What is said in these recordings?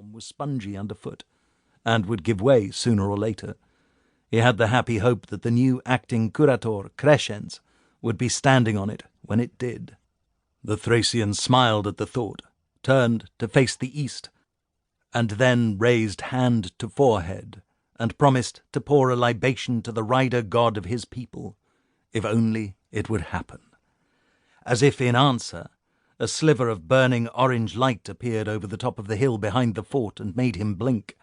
platform was spongy underfoot, and would give way sooner or later. He had the happy hope that the new acting curator, Crescens, would be standing on it when it did. The Thracian smiled at the thought, turned to face the east, and then raised hand to forehead, and promised to pour a libation to the rider god of his people, if only it would happen. As if in answer, a sliver of burning orange light appeared over the top of the hill behind the fort and made him blink.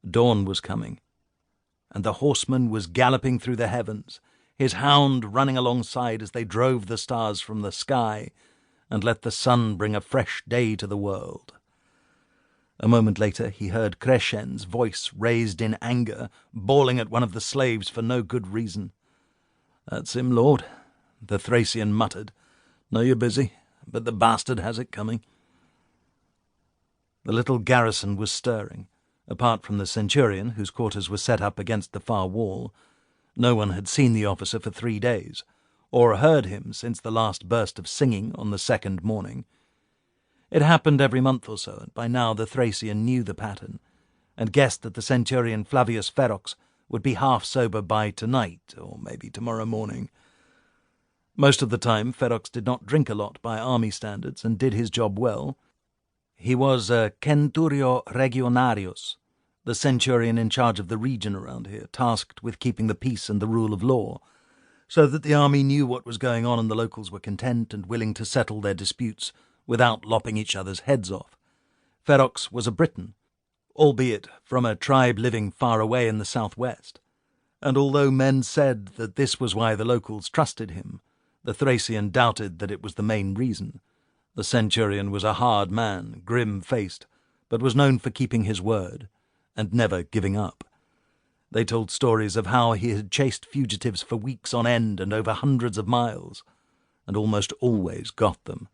Dawn was coming, and the horseman was galloping through the heavens, his hound running alongside as they drove the stars from the sky and let the sun bring a fresh day to the world. A moment later he heard Crescens' voice raised in anger, bawling at one of the slaves for no good reason. "That's him, lord," the Thracian muttered. "Know you're busy, but the bastard has it coming." The little garrison was stirring. Apart from the centurion, whose quarters were set up against the far wall, no one had seen the officer for 3 days, or heard him since the last burst of singing on the second morning. It happened every month or so, and by now the Thracian knew the pattern, and guessed that the centurion Flavius Ferox would be half sober by tonight, or maybe tomorrow morning. Most of the time Ferox did not drink a lot by army standards, and did his job well. He was a centurio regionarius, the centurion in charge of the region around here, tasked with keeping the peace and the rule of law, so that the army knew what was going on and the locals were content and willing to settle their disputes without lopping each other's heads off. Ferox was a Briton, albeit from a tribe living far away in the southwest, and although men said that this was why the locals trusted him, the Thracian doubted that it was the main reason. The centurion was a hard man, grim-faced, but was known for keeping his word, and never giving up. They told stories of how he had chased fugitives for weeks on end and over hundreds of miles, and almost always got them.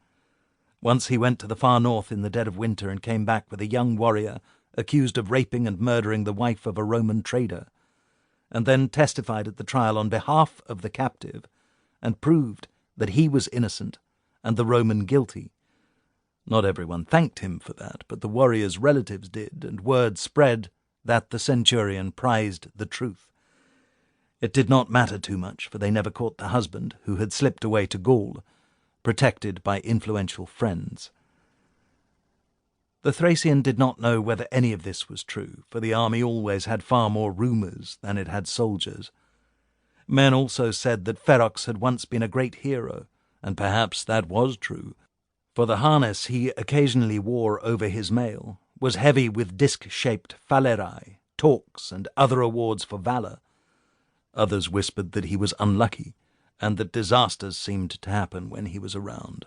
Once he went to the far north in the dead of winter and came back with a young warrior accused of raping and murdering the wife of a Roman trader, and then testified at the trial on behalf of the captive, and proved that he was innocent and the Roman guilty. Not everyone thanked him for that, but the warrior's relatives did, and word spread that the centurion prized the truth. It did not matter too much, for they never caught the husband, who had slipped away to Gaul, protected by influential friends. The Thracian did not know whether any of this was true, for the army always had far more rumours than it had soldiers. Men also said that Ferox had once been a great hero, and perhaps that was true, for the harness he occasionally wore over his mail was heavy with disc-shaped phalerae, torques, and other awards for valour. Others whispered that he was unlucky, and that disasters seemed to happen when he was around,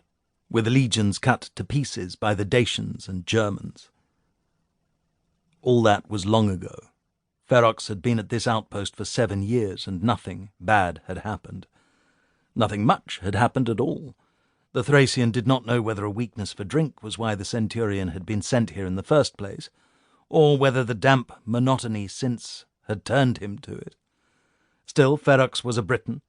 with legions cut to pieces by the Dacians and Germans. All that was long ago. Ferox had been at this outpost for 7 years, and nothing bad had happened. Nothing much had happened at all. The Thracian did not know whether a weakness for drink was why the centurion had been sent here in the first place, or whether the damp monotony since had turned him to it. Still, Ferox was a Briton,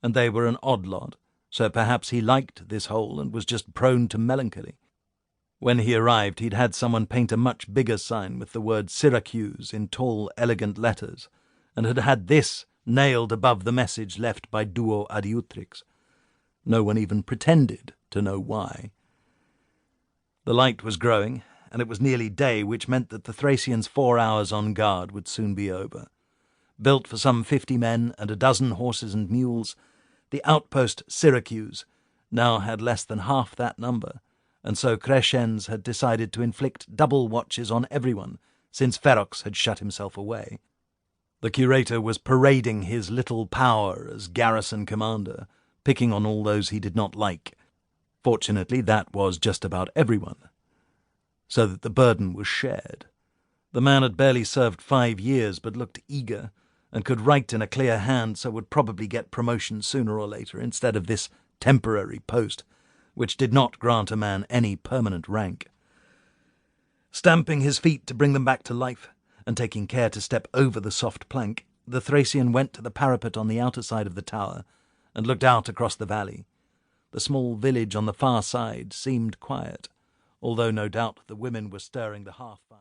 and they were an odd lot, so perhaps he liked this hole and was just prone to melancholy. When he arrived, he'd had someone paint a much bigger sign with the word Syracuse in tall, elegant letters, and had had this nailed above the message left by Duo Adiutrix. No one even pretended to know why. The light was growing, and it was nearly day, which meant that the Thracians' 4 hours on guard would soon be over. Built for some 50 men and a dozen horses and mules, the outpost Syracuse now had less than half that number, and so Crescens had decided to inflict double watches on everyone, since Ferox had shut himself away. The curator was parading his little power as garrison commander, picking on all those he did not like. Fortunately, that was just about everyone, so that the burden was shared. The man had barely served 5 years, but looked eager, and could write in a clear hand, so would probably get promotion sooner or later, instead of this temporary post, which did not grant a man any permanent rank. Stamping his feet to bring them back to life, and taking care to step over the soft plank, the Thracian went to the parapet on the outer side of the tower, and looked out across the valley. The small village on the far side seemed quiet, although no doubt the women were stirring the hearth fire.